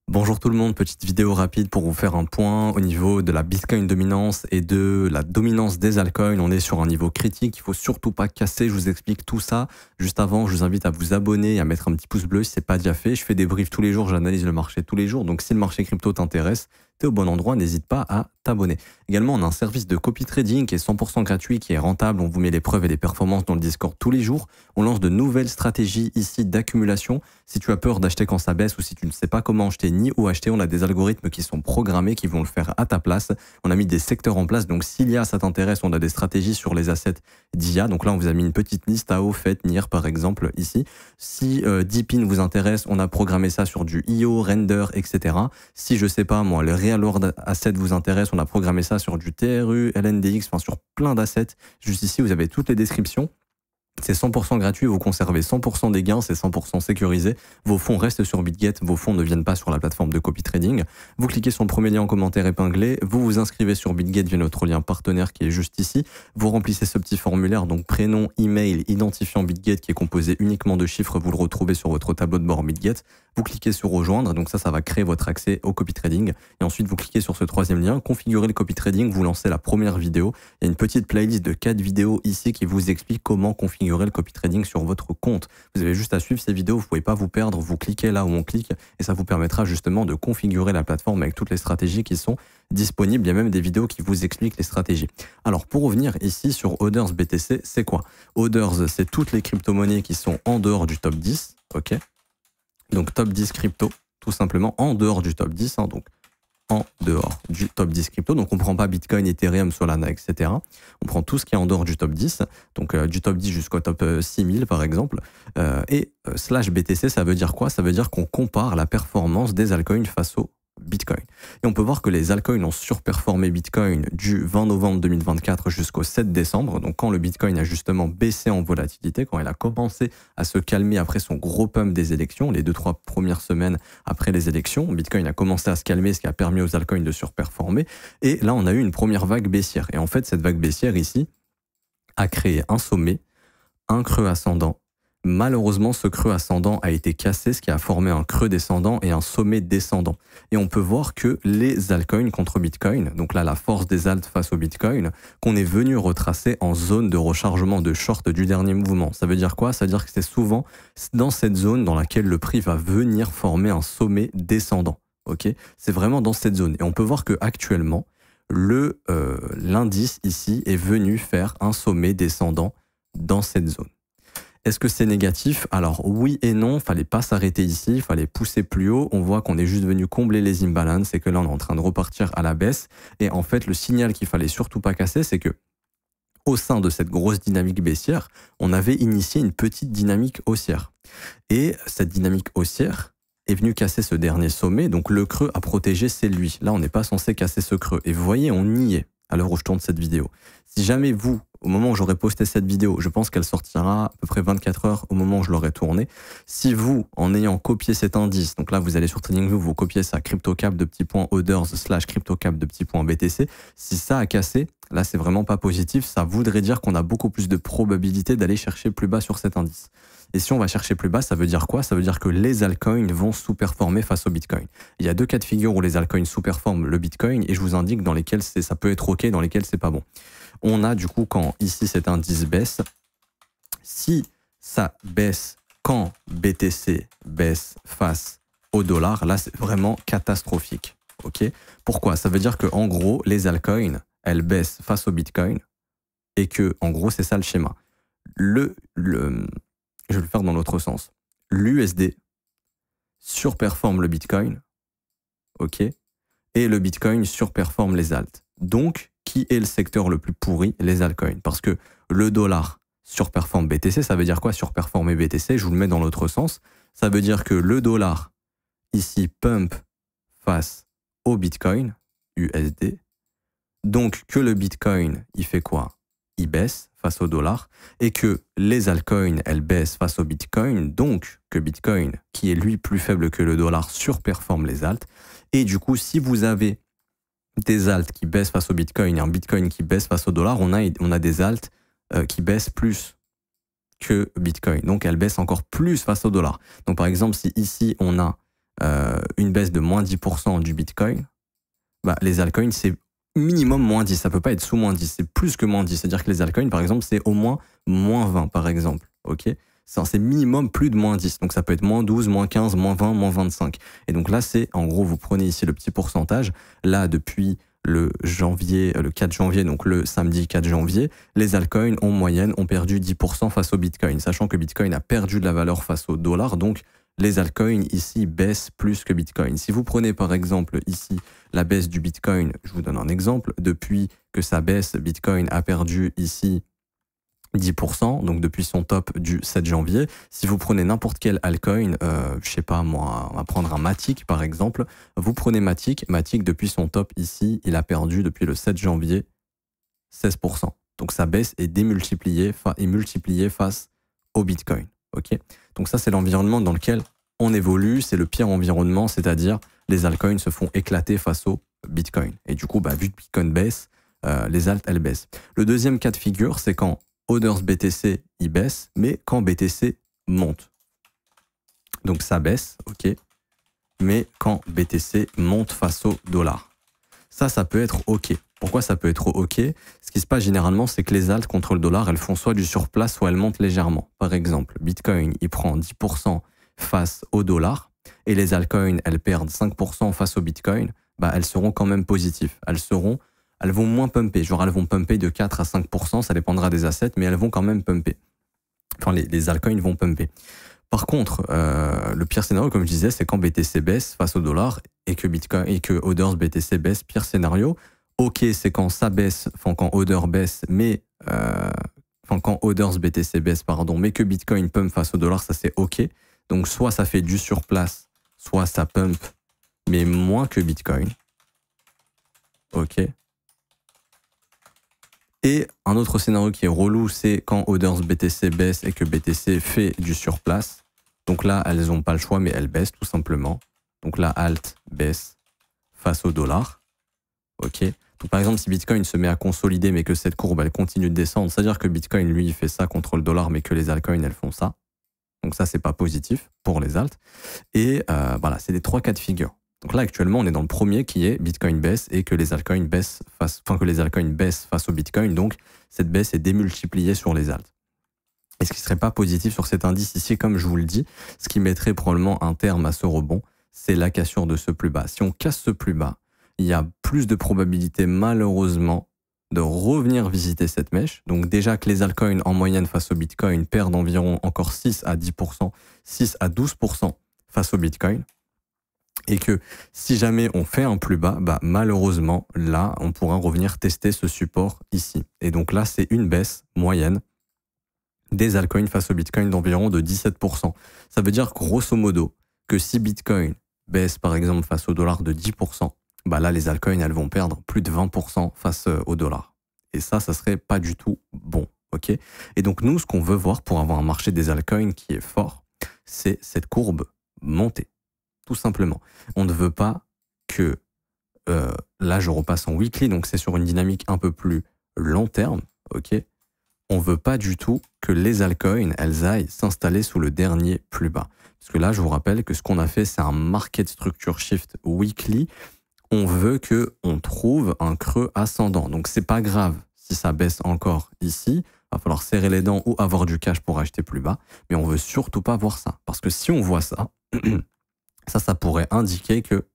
Bonjour tout le monde, petite vidéo rapide pour vous faire un point au niveau de la Bitcoin dominance et de la dominance des altcoins. On est sur un niveau critique, il faut surtout pas casser, je vous explique tout ça. Juste avant, je vous invite à vous abonner et à mettre un petit pouce bleu si c'est pas déjà fait. Je fais des briefs tous les jours, j'analyse le marché tous les jours, donc si le marché crypto t'intéresse, t'es au bon endroit, n'hésite pas à t'abonner. Également, on a un service de copy trading qui est 100% gratuit, qui est rentable. On vous met les preuves et les performances dans le Discord tous les jours. On lance de nouvelles stratégies ici d'accumulation. Si tu as peur d'acheter quand ça baisse ou si tu ne sais pas comment acheter ni où acheter, on a des algorithmes qui sont programmés, qui vont le faire à ta place. On a mis des secteurs en place. Donc, s'il y a, ça t'intéresse, on a des stratégies sur les assets d'IA. Donc là, on vous a mis une petite liste AO, FET, NIR, par exemple, ici. Si Deepin vous intéresse, on a programmé ça sur du IO, Render, etc. Si je sais pas, moi, le Real World Asset vous intéresse, on a programmé ça sur du TRU, LNDX, enfin sur plein d'assets. Juste ici, vous avez toutes les descriptions. C'est 100% gratuit, vous conservez 100% des gains, c'est 100% sécurisé. Vos fonds restent sur BitGet, vos fonds ne viennent pas sur la plateforme de copy trading. Vous cliquez sur le premier lien en commentaire épinglé, vous vous inscrivez sur BitGet via notre lien partenaire qui est juste ici. Vous remplissez ce petit formulaire, donc prénom, email, identifiant BitGet qui est composé uniquement de chiffres, vous le retrouvez sur votre tableau de bord BitGet. Vous cliquez sur rejoindre, donc ça va créer votre accès au copy trading. Et ensuite, vous cliquez sur ce troisième lien, configurer le copy trading, vous lancez la première vidéo. Il y a une petite playlist de 4 vidéos ici qui vous explique comment configurer le copy trading sur votre compte. Vous avez juste à suivre ces vidéos, vous pouvez pas vous perdre, vous cliquez là où on clique et ça vous permettra justement de configurer la plateforme avec toutes les stratégies qui sont disponibles. Il y a même des vidéos qui vous expliquent les stratégies. Alors pour revenir ici sur Others BTC, c'est quoi? Others, c'est toutes les crypto-monnaies qui sont en dehors du top 10, ok? Donc top 10 crypto, tout simplement en dehors du top 10, donc en dehors du top 10 crypto. Donc on ne prend pas Bitcoin, Ethereum, Solana, etc. On prend tout ce qui est en dehors du top 10, donc du top 10 jusqu'au top 6000 par exemple. Slash BTC, ça veut dire quoi? Ça veut dire qu'on compare la performance des altcoins face au Bitcoin. Et on peut voir que les altcoins ont surperformé Bitcoin du 20 novembre 2024 jusqu'au 7 décembre. Donc quand le Bitcoin a justement baissé en volatilité, quand il a commencé à se calmer après son gros pump des élections, les 2-3 premières semaines après les élections, Bitcoin a commencé à se calmer, ce qui a permis aux altcoins de surperformer. Et là, on a eu une première vague baissière. Et en fait, cette vague baissière ici a créé un sommet, un creux ascendant. Malheureusement, ce creux ascendant a été cassé, ce qui a formé un creux descendant et un sommet descendant. Et on peut voir que les altcoins contre Bitcoin, donc là la force des alts face au Bitcoin, qu'on est venu retracer en zone de rechargement de short du dernier mouvement. Ça veut dire quoi? Ça veut dire que c'est souvent dans cette zone dans laquelle le prix va venir former un sommet descendant. Ok, c'est vraiment dans cette zone. Et on peut voir que actuellement, l'indice ici est venu faire un sommet descendant dans cette zone. Est-ce que c'est négatif? Alors oui et non, fallait pas s'arrêter ici, il fallait pousser plus haut. On voit qu'on est juste venu combler les imbalances et que là on est en train de repartir à la baisse. Et en fait, le signal qu'il fallait surtout pas casser, c'est que au sein de cette grosse dynamique baissière, on avait initié une petite dynamique haussière. Et cette dynamique haussière est venue casser ce dernier sommet, donc le creux à protéger, c'est lui. Là, on n'est pas censé casser ce creux. Et vous voyez, on y est à l'heure où je tourne cette vidéo. Si jamais vous, au moment où j'aurai posté cette vidéo, je pense qu'elle sortira à peu près 24 heures au moment où je l'aurai tournée. Si vous, en ayant copié cet indice, donc là vous allez sur TradingView, vous copiez ça, CryptoCap de petit point Others / CryptoCap de petit point BTC, si ça a cassé, là c'est vraiment pas positif, ça voudrait dire qu'on a beaucoup plus de probabilité d'aller chercher plus bas sur cet indice. Et si on va chercher plus bas, ça veut dire quoi? Ça veut dire que les altcoins vont sous-performer face au Bitcoin. Il y a deux cas de figure où les altcoins sous-performent le Bitcoin et je vous indique dans lesquels ça peut être OK, dans lesquels c'est pas bon. On a du coup quand ici cet indice baisse, si ça baisse quand BTC baisse face au dollar, là c'est vraiment catastrophique. Ok? Pourquoi? Ça veut dire que en gros les altcoins elles baissent face au Bitcoin et que en gros c'est ça le schéma. Je vais le faire dans l'autre sens. L'USD surperforme le Bitcoin, ok, et le Bitcoin surperforme les alts. Donc, qui est le secteur le plus pourri? Les altcoins. Parce que le dollar surperforme BTC, ça veut dire quoi surperformer BTC? Je vous le mets dans l'autre sens. Ça veut dire que le dollar, ici, pump face au Bitcoin, USD. Donc, que le Bitcoin, il fait quoi? Il baisse face au dollar et que les altcoins, elles baissent face au Bitcoin, donc que Bitcoin, qui est lui plus faible que le dollar, surperforme les alts. Et du coup, si vous avez des alts qui baissent face au Bitcoin et un Bitcoin qui baisse face au dollar, on a des alts qui baissent plus que Bitcoin. Donc, elles baissent encore plus face au dollar. Donc, par exemple, si ici, on a une baisse de moins 10% du Bitcoin, bah, les altcoins, c'est minimum moins 10. Ça peut pas être sous moins 10. C'est plus que moins 10. C'est-à-dire que les altcoins, par exemple, c'est au moins moins 20, par exemple. OK? C'est minimum plus de moins 10. Donc, ça peut être moins 12, moins 15, moins 20, moins 25. Et donc là, c'est, en gros, vous prenez ici le petit pourcentage. Là, depuis le 4 janvier, donc le samedi 4 janvier, les altcoins, en moyenne, ont perdu 10% face au Bitcoin. Sachant que Bitcoin a perdu de la valeur face au dollar. Donc, les altcoins ici baissent plus que Bitcoin. Si vous prenez par exemple ici la baisse du Bitcoin, je vous donne un exemple, depuis que ça baisse, Bitcoin a perdu ici 10%, donc depuis son top du 7 janvier. Si vous prenez n'importe quel altcoin, je sais pas moi, on va prendre un Matic par exemple, vous prenez Matic depuis son top ici, il a perdu depuis le 7 janvier 16%. Donc sa baisse est démultipliée et multipliée face au Bitcoin. Ok, donc ça c'est l'environnement dans lequel on évolue, c'est le pire environnement, c'est-à-dire les altcoins se font éclater face au Bitcoin. Et du coup, bah, vu que Bitcoin baisse, les alts elles baissent. Le deuxième cas de figure, c'est quand Others BTC il baisse, mais quand BTC monte. Donc ça baisse, ok, mais quand BTC monte face au dollar. Ça peut être ok. Pourquoi ça peut être ok? Ce qui se passe généralement, c'est que les alts contre le dollar, elles font soit du surplace, soit elles montent légèrement. Par exemple, Bitcoin, il prend 10% face au dollar, et les altcoins, elles perdent 5% face au Bitcoin, bah, elles seront quand même positives. Elles vont moins pumper. Genre, elles vont pumper de 4 à 5%, ça dépendra des assets, mais elles vont quand même pumper. Enfin, les altcoins vont pumper. Par contre, le pire scénario, comme je disais, c'est quand BTC baisse face au dollar et que Bitcoin et que Others BTC baisse. Pire scénario, ok, c'est quand ça baisse, enfin quand Others baisse, mais quand Others BTC baisse, pardon, mais que Bitcoin pump face au dollar, ça c'est ok. Donc soit ça fait du surplace, soit ça pump, mais moins que Bitcoin. Ok. Et un autre scénario qui est relou, c'est quand Others BTC baisse et que BTC fait du surplace. Donc là, elles n'ont pas le choix, mais elles baissent tout simplement. Donc là, alt baisse face au dollar. Ok. Donc par exemple, si Bitcoin se met à consolider, mais que cette courbe, elle continue de descendre, c'est-à-dire que Bitcoin, lui, il fait ça contre le dollar, mais que les altcoins, elles font ça. Donc ça, c'est pas positif pour les alts. Et voilà, c'est les trois cas de figure. Donc là, actuellement, on est dans le premier qui est Bitcoin baisse et que les altcoins baissent face au Bitcoin. Donc, cette baisse est démultipliée sur les alts. Et ce qui serait pas positif sur cet indice ici, comme je vous le dis, ce qui mettrait probablement un terme à ce rebond, c'est la cassure de ce plus bas. Si on casse ce plus bas, il y a plus de probabilité, malheureusement, de revenir visiter cette mèche. Donc déjà que les altcoins en moyenne face au Bitcoin perdent environ encore 6 à 10%, 6 à 12% face au Bitcoin. Et que si jamais on fait un plus bas, bah malheureusement, là, on pourra revenir tester ce support ici. Et donc là, c'est une baisse moyenne des altcoins face au Bitcoin d'environ de 17%. Ça veut dire grosso modo que si Bitcoin baisse par exemple face au dollar de 10%, bah là, les altcoins, elles vont perdre plus de 20% face au dollar. Et ça serait pas du tout bon. Ok. Et donc nous, ce qu'on veut voir pour avoir un marché des altcoins qui est fort, c'est cette courbe montée. Tout simplement. On ne veut pas que, là je repasse en weekly, donc c'est sur une dynamique un peu plus long terme, ok. On ne veut pas du tout que les altcoins, elles aillent s'installer sous le dernier plus bas. Parce que là, je vous rappelle que ce qu'on a fait, c'est un market structure shift weekly. On veut qu'on trouve un creux ascendant. Donc c'est pas grave si ça baisse encore ici. Il va falloir serrer les dents ou avoir du cash pour acheter plus bas. Mais on veut surtout pas voir ça. Parce que si on voit ça... ça pourrait indiquer que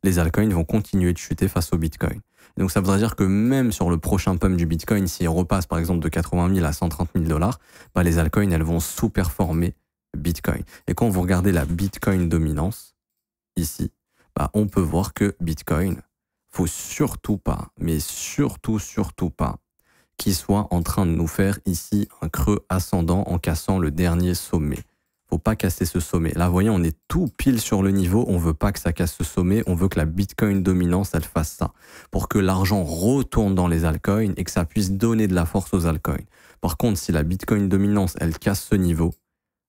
les altcoins vont continuer de chuter face au Bitcoin. Et donc ça voudrait dire que même sur le prochain pump du Bitcoin, s'il repasse par exemple de 80 000 à 130 000 $, bah les altcoins, elles vont sous-performer Bitcoin. Et quand vous regardez la Bitcoin dominance, ici, bah on peut voir que Bitcoin, faut surtout pas, mais surtout pas, qu'il soit en train de nous faire ici un creux ascendant en cassant le dernier sommet. Faut pas casser ce sommet. Là, vous voyez, on est tout pile sur le niveau. On veut pas que ça casse ce sommet. On veut que la Bitcoin dominance, elle fasse ça. Pour que l'argent retourne dans les altcoins et que ça puisse donner de la force aux altcoins. Par contre, si la Bitcoin dominance, elle casse ce niveau,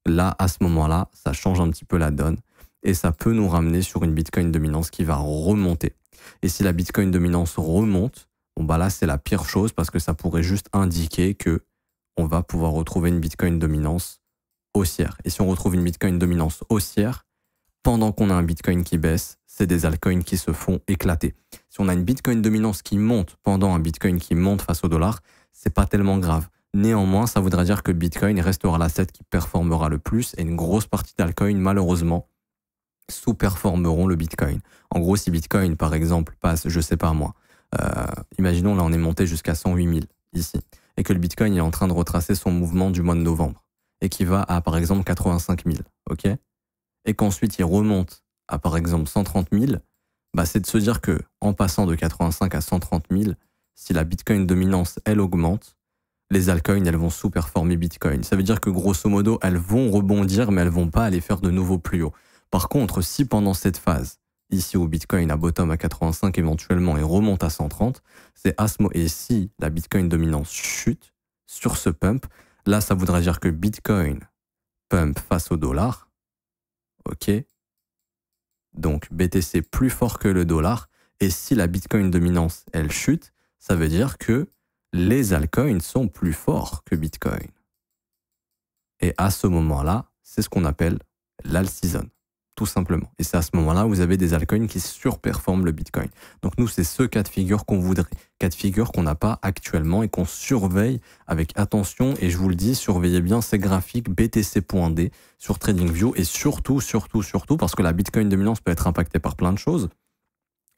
là, à ce moment-là, ça change un petit peu la donne. Et ça peut nous ramener sur une Bitcoin dominance qui va remonter. Et si la Bitcoin dominance remonte, bon, bah là, c'est la pire chose parce que ça pourrait juste indiquer que on va pouvoir retrouver une Bitcoin dominance haussière. Et si on retrouve une Bitcoin dominance haussière, pendant qu'on a un Bitcoin qui baisse, c'est des altcoins qui se font éclater. Si on a une Bitcoin dominance qui monte pendant un Bitcoin qui monte face au dollar, c'est pas tellement grave. Néanmoins, ça voudra dire que Bitcoin restera l'asset qui performera le plus et une grosse partie d'altcoins, malheureusement, sous-performeront le Bitcoin. En gros, si Bitcoin, par exemple, passe, je sais pas moi, imaginons là on est monté jusqu'à 108 000 ici, et que le Bitcoin est en train de retracer son mouvement du mois de novembre, et qui va à par exemple 85 000, ok, et qu'ensuite il remonte à par exemple 130 000, bah c'est de se dire que en passant de 85 à 130 000, si la Bitcoin dominance, elle augmente, les altcoins, elles vont sous-performer Bitcoin. Ça veut dire que grosso modo, elles vont rebondir, mais elles vont pas aller faire de nouveaux plus hauts. Par contre, si pendant cette phase, ici où Bitcoin a bottom à 85 éventuellement et remonte à 130, c'est à ce moment, et si la Bitcoin dominance chute sur ce pump, là, ça voudra dire que Bitcoin pump face au dollar, ok, donc BTC plus fort que le dollar, et si la Bitcoin dominance, elle chute, ça veut dire que les altcoins sont plus forts que Bitcoin. Et à ce moment-là, c'est ce qu'on appelle l'alt season, tout simplement. Et c'est à ce moment-là où vous avez des altcoins qui surperforment le Bitcoin. Donc nous, c'est ce cas de figure qu'on voudrait, cas de figure qu'on n'a pas actuellement et qu'on surveille avec attention. Et je vous le dis, surveillez bien ces graphiques BTC.D sur TradingView et surtout, parce que la Bitcoin dominance peut être impactée par plein de choses.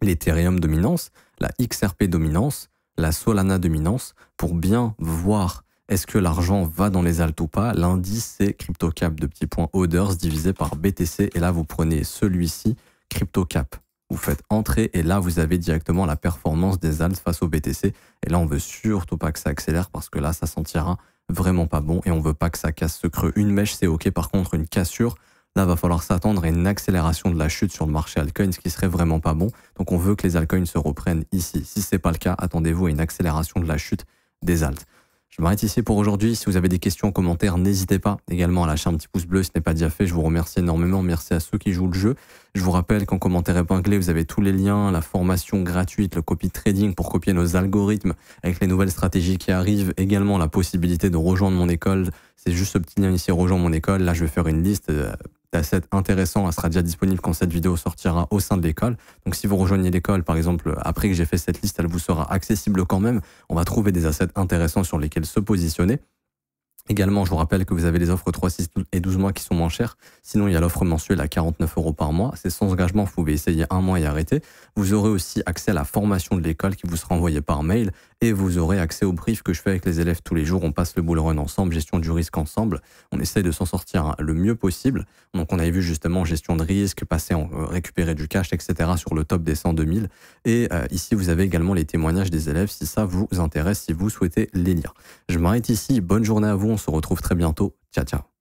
L'Ethereum dominance, la XRP dominance, la Solana dominance, pour bien voir est-ce que l'argent va dans les alts ou pas. L'indice, c'est CryptoCap de petits points orders divisé par BTC. Et là, vous prenez celui-ci, CryptoCap. Vous faites entrer et là, vous avez directement la performance des alts face au BTC. Et là, on veut surtout pas que ça accélère parce que là, ça sentira vraiment pas bon et on veut pas que ça casse ce creux. Une mèche, c'est OK. Par contre, une cassure, là, va falloir s'attendre à une accélération de la chute sur le marché altcoin, ce qui serait vraiment pas bon. Donc, on veut que les altcoins se reprennent ici. Si c'est pas le cas, attendez-vous à une accélération de la chute des alts. Je m'arrête ici pour aujourd'hui. Si vous avez des questions, commentaires, n'hésitez pas également à lâcher un petit pouce bleu si ce n'est pas déjà fait. Je vous remercie énormément. Merci à ceux qui jouent le jeu. Je vous rappelle qu'en commentaire épinglé, vous avez tous les liens, la formation gratuite, le copy trading pour copier nos algorithmes avec les nouvelles stratégies qui arrivent. Également la possibilité de rejoindre mon école. C'est juste ce petit lien ici, rejoindre mon école. Là, je vais faire une liste d'assets intéressants. Elle sera déjà disponible quand cette vidéo sortira au sein de l'école. Donc si vous rejoignez l'école, par exemple, après que j'ai fait cette liste, elle vous sera accessible quand même. On va trouver des assets intéressants sur lesquels se positionner. Également, je vous rappelle que vous avez les offres 3, 6 et 12 mois qui sont moins chères. Sinon, il y a l'offre mensuelle à 49 € par mois. C'est sans engagement, vous pouvez essayer un mois et arrêter. Vous aurez aussi accès à la formation de l'école qui vous sera envoyée par mail et vous aurez accès au brief que je fais avec les élèves tous les jours. On passe le bull run ensemble, gestion du risque ensemble. On essaie de s'en sortir le mieux possible. Donc, on avait vu justement gestion de risque, récupérer du cash, etc. sur le top des 102 000. Et ici, vous avez également les témoignages des élèves si ça vous intéresse, si vous souhaitez les lire. Je m'arrête ici. Bonne journée à vous. On se retrouve très bientôt. Ciao, ciao.